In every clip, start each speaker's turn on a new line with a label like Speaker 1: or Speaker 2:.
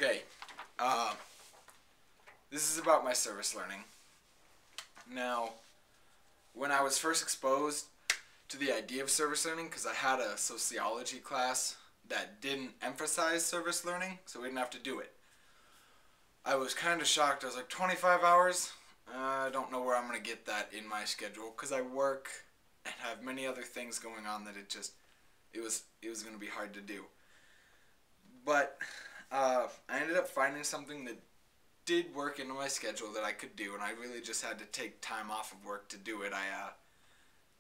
Speaker 1: Okay, uh, this is about my service learning. Now, when I was first exposed to the idea of service learning, because I had a sociology class that didn't emphasize service learning, so we didn't have to do it, I was kind of shocked. I was like, 25 hours? I don't know where I'm going to get that in my schedule, because I work and have many other things going on that it was going to be hard to do. But I ended up finding something that did work into my schedule that I could do, and I really just had to take time off of work to do it.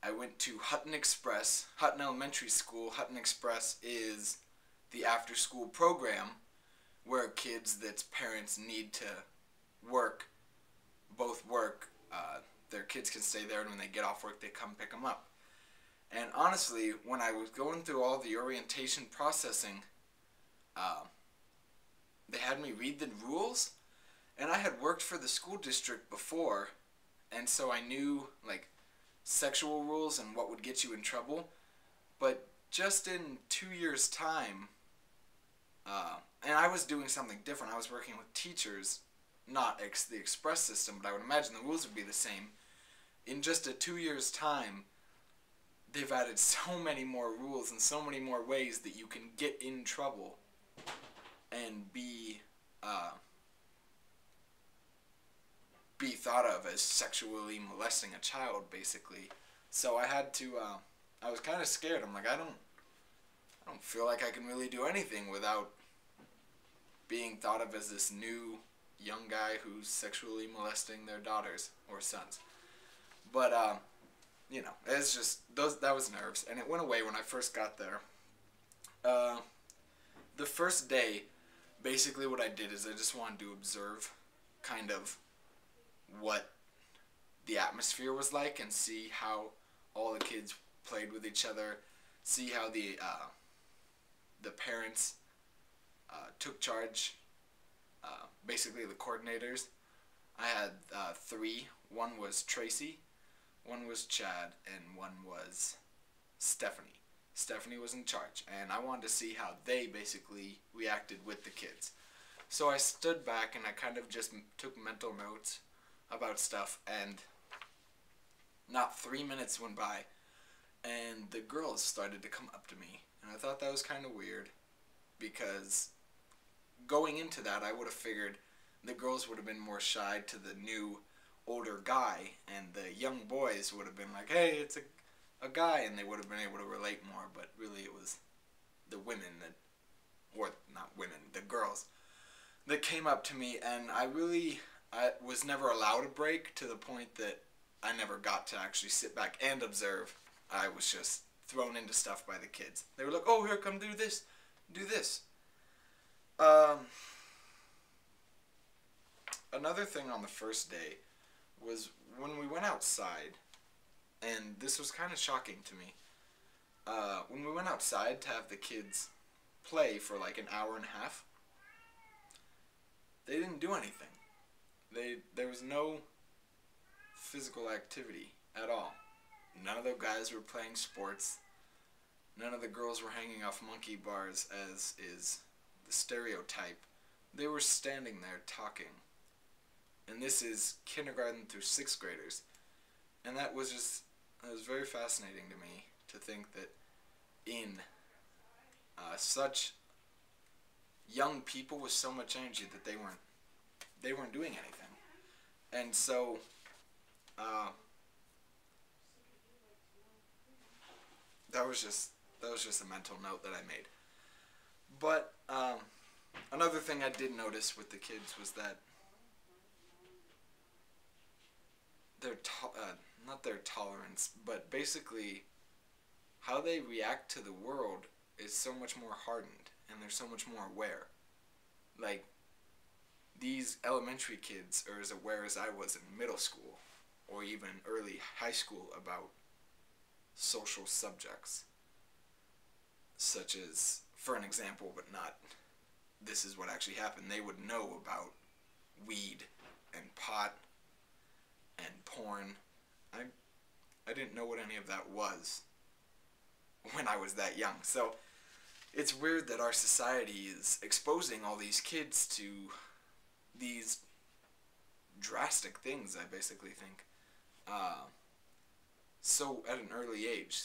Speaker 1: I went to Hutton Express, Hutton Elementary School. Hutton Express is the after-school program where kids that's parents need to work, both work. Their kids can stay there, and when they get off work, they come pick them up. And honestly, when I was going through all the orientation processing, they had me read the rules, and I had worked for the school district before, and so I knew like sexual rules and what would get you in trouble. But just in 2 years' time, and I was doing something different. I was working with teachers, not the express system, but I would imagine the rules would be the same. In just a 2 years' time, they've added so many more rules and so many more ways that you can get in trouble and be thought of as sexually molesting a child, basically. So I had to, I was kind of scared. I'm like, I don't feel like I can really do anything without being thought of as this new young guy who's sexually molesting their daughters or sons. But, you know, it's just, that was nerves, and it went away when I first got there. The first day, basically what I did is I just wanted to observe kind of what the atmosphere was like and see how all the kids played with each other, see how the parents took charge, basically the coordinators. I had three. One was Tracy, one was Chad, and one was Stephanie. Stephanie was in charge, and I wanted to see how they basically reacted with the kids. So I stood back and I kind of just took mental notes about stuff, and not 3 minutes went by, and the girls started to come up to me, and I thought that was kind of weird, because going into that, I would have figured the girls would have been more shy to the new, older guy, and the young boys would have been like, hey, it's a guy, and they would have been able to relate more, but really it was the women that, or not women, the girls, that came up to me, and I was never allowed a break, to the point that I never got to actually sit back and observe. I was just thrown into stuff by the kids. They were like, oh, here, come do this, do this. Another thing on the first day was when we went outside, and this was kind of shocking to me. When we went outside to have the kids play for like an hour and a half, they didn't do anything. There was no physical activity at all. None of the guys were playing sports. None of the girls were hanging off monkey bars, as is the stereotype. They were standing there talking. And this is kindergarten through 6th graders. And that was very fascinating to me, to think that in such young people with so much energy that they weren't doing anything. And so that was just a mental note that I made. But another thing I did notice with the kids was that not their tolerance, but basically how they react to the world is so much more hardened, and they're so much more aware. Like, these elementary kids are as aware as I was in middle school, or even early high school, about social subjects, such as, for an example, but not this is what actually happened, they would know about weed and pot and porn. I didn't know what any of that was when I was that young. So it's weird that our society is exposing all these kids to these drastic things, I basically think. Uh, so at an early age,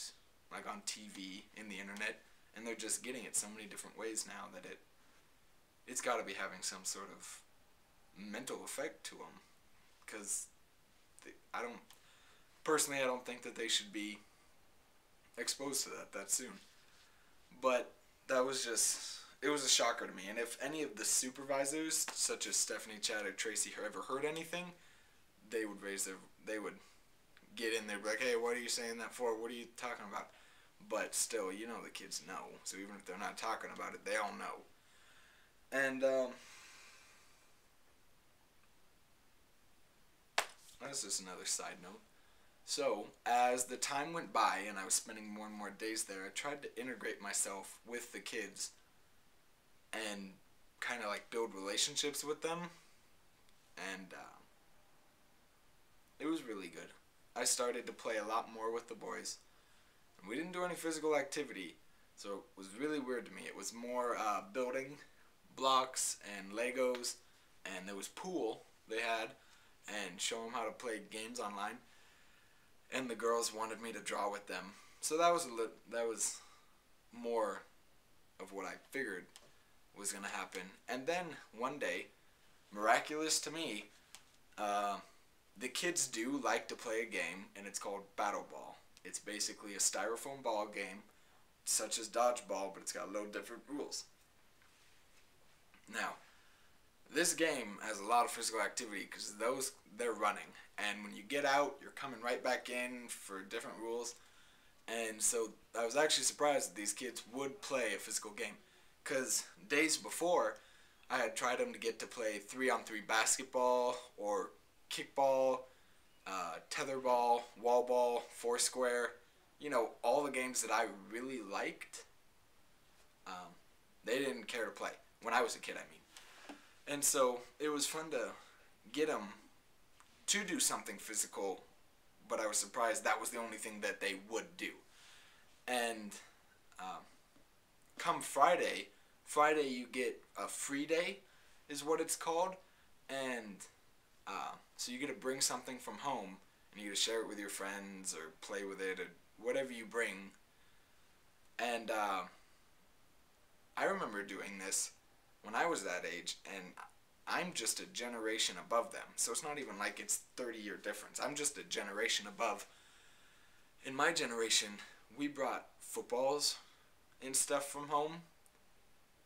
Speaker 1: like on TV, in the internet, and they're just getting it so many different ways now that it's got to be having some sort of mental effect to them. Because I don't, personally, I don't think that they should be exposed to that soon. But that was just, it was a shocker to me. And if any of the supervisors, such as Stephanie, Chad, or Tracy, ever heard anything, they would they would get in there, be like, hey, what are you saying that for? What are you talking about? But still, you know the kids know. So even if they're not talking about it, they all know. And that's just another side note. So, as the time went by and I was spending more and more days there, I tried to integrate myself with the kids and kind of like build relationships with them. And it was really good. I started to play a lot more with the boys. And we didn't do any physical activity, so it was really weird to me. It was more building blocks and Legos, and there was pool they had, and show them how to play games online. And the girls wanted me to draw with them, so that was more of what I figured was gonna happen. And then one day, miraculous to me, the kids do like to play a game, and it's called Battle Ball. It's basically a styrofoam ball game, such as dodgeball, but it's got a little different rules. Now, this game has a lot of physical activity because they're running, and when you get out, you're coming right back in for different rules. And so I was actually surprised that these kids would play a physical game, because days before, I had tried them to get to play 3-on-3 basketball or kickball, tetherball, wall ball, foursquare. You know, all the games that I really liked. They didn't care to play when I was a kid, I mean. And so it was fun to get them to do something physical, but I was surprised that was the only thing that they would do. And come Friday you get a free day, is what it's called. And so you get to bring something from home, and you get to share it with your friends or play with it or whatever you bring. And I remember doing this when I was that age, and I'm just a generation above them. So it's not even like it's 30-year difference. I'm just a generation above. In my generation, we brought footballs and stuff from home,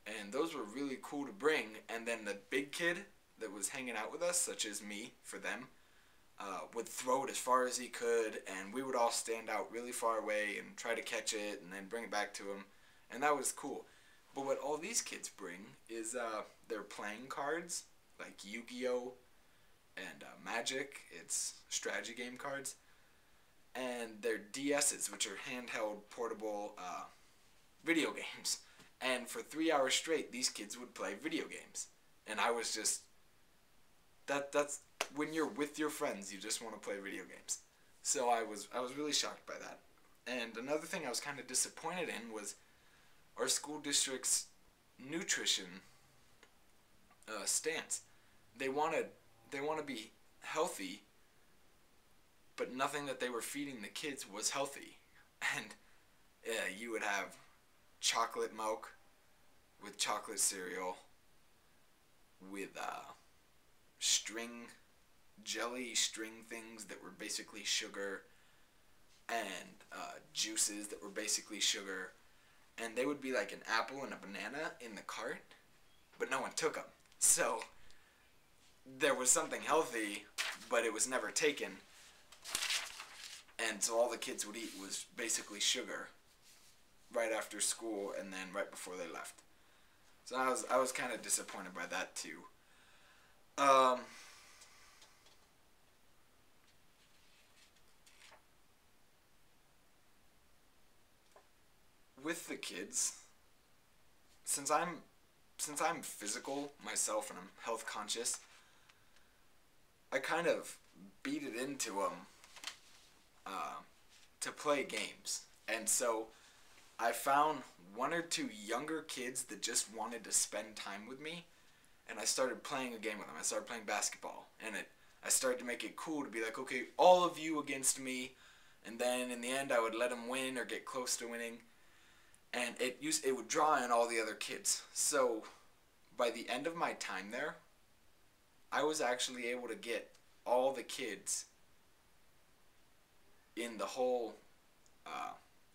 Speaker 1: and those were really cool to bring. And then the big kid that was hanging out with us, such as me for them, would throw it as far as he could, and we would all stand out really far away and try to catch it and then bring it back to him, and that was cool. But what all these kids bring is their playing cards, like Yu-Gi-Oh! And Magic, it's strategy game cards, and their DS's, which are handheld portable video games. And for 3 hours straight, these kids would play video games. And I was just, that's when you're with your friends, you just want to play video games. So I was really shocked by that. And another thing I was kind of disappointed in was our school district's nutrition stance. They want to be healthy, but nothing that they were feeding the kids was healthy. And you would have chocolate milk with chocolate cereal, with jelly string things that were basically sugar, and juices that were basically sugar. And they would be like an apple and a banana in the cart, but no one took them. So there was something healthy, but it was never taken. And so all the kids would eat was basically sugar right after school and then right before they left. So I was kind of disappointed by that too. With the kids, since I'm physical myself and I'm health conscious, I kind of beat it into them to play games. And so I found one or two younger kids that just wanted to spend time with me, and I started playing a game with them. I started playing basketball, and I started to make it cool to be like, okay, all of you against me, and then in the end I would let them win or get close to winning, and it would draw in all the other kids. So by the end of my time there, I was actually able to get all the kids in the whole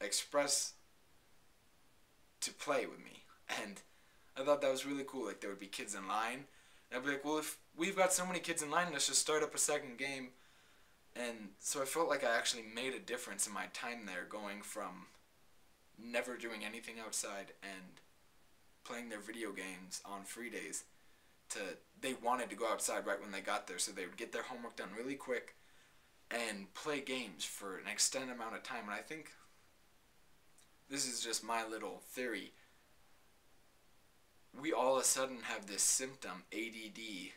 Speaker 1: express to play with me. And I thought that was really cool. Like, there would be kids in line, and I'd be like, well, if we've got so many kids in line, let's just start up a second game. And so I felt like I actually made a difference in my time there, going from never doing anything outside and playing their video games on free days to they wanted to go outside right when they got there, so they would get their homework done really quick and play games for an extended amount of time. And I think this is just my little theory. We all of a sudden have this symptom, ADD,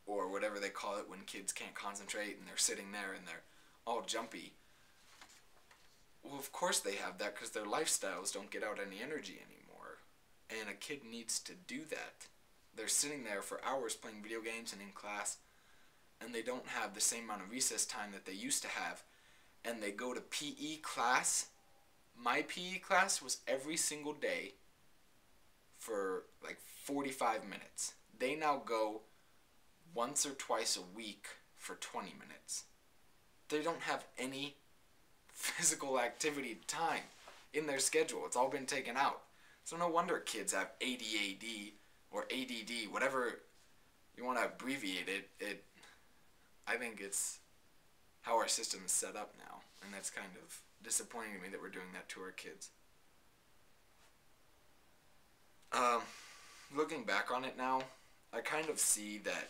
Speaker 1: or whatever they call it when kids can't concentrate and they're sitting there and they're all jumpy. Well, of course they have that because their lifestyles don't get out any energy anymore. And a kid needs to do that. They're sitting there for hours playing video games and in class, and they don't have the same amount of recess time that they used to have. And they go to PE class. My PE class was every single day for like 45 minutes. They now go once or twice a week for 20 minutes. They don't have any physical activity time in their schedule. It's all been taken out. So no wonder kids have ADAD or ADD, whatever you want to abbreviate it. I think it's how our system is set up now, and that's kind of disappointing to me that we're doing that to our kids. Looking back on it now, I kind of see that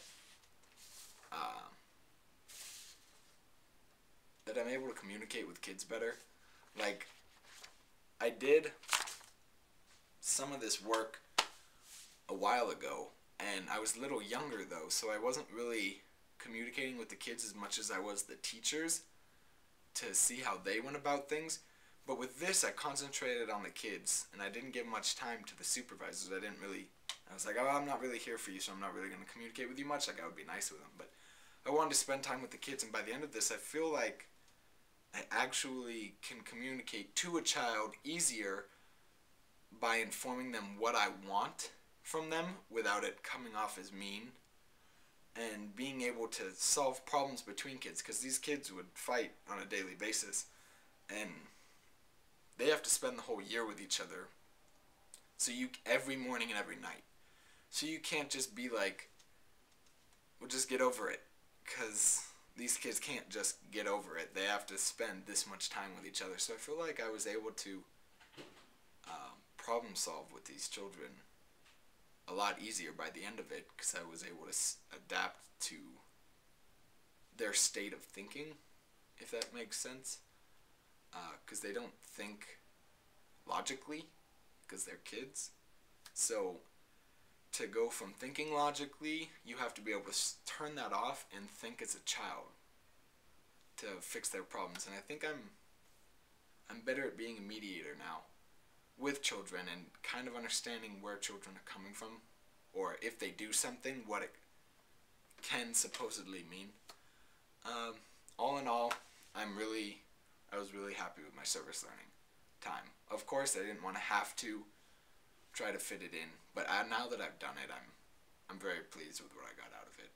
Speaker 1: that I'm able to communicate with kids better. Like, I did some of this work a while ago, and I was a little younger though, so I wasn't really communicating with the kids as much as I was the teachers to see how they went about things. But with this, I concentrated on the kids, and I didn't give much time to the supervisors. I was like, oh, I'm not really here for you, so I'm not really going to communicate with you much. Like, I would be nice with them, but I wanted to spend time with the kids, and by the end of this, I feel like I actually can communicate to a child easier by informing them what I want from them without it coming off as mean, and being able to solve problems between kids, because these kids would fight on a daily basis, and they have to spend the whole year with each other, so every morning and every night. So you can't just be like, well, just get over it, because these kids can't just get over it. They have to spend this much time with each other. So I feel like I was able to problem solve with these children a lot easier by the end of it, because I was able to adapt to their state of thinking, if that makes sense. Because they don't think logically, because they're kids. So to go from thinking logically, you have to be able to turn that off and think as a child to fix their problems. And I think I'm better at being a mediator now with children and kind of understanding where children are coming from, or if they do something, what it can supposedly mean. All in all, I was really happy with my service learning time. Of course, I didn't want to have to try to fit it in, but now that I've done it, I'm very pleased with what I got out of it.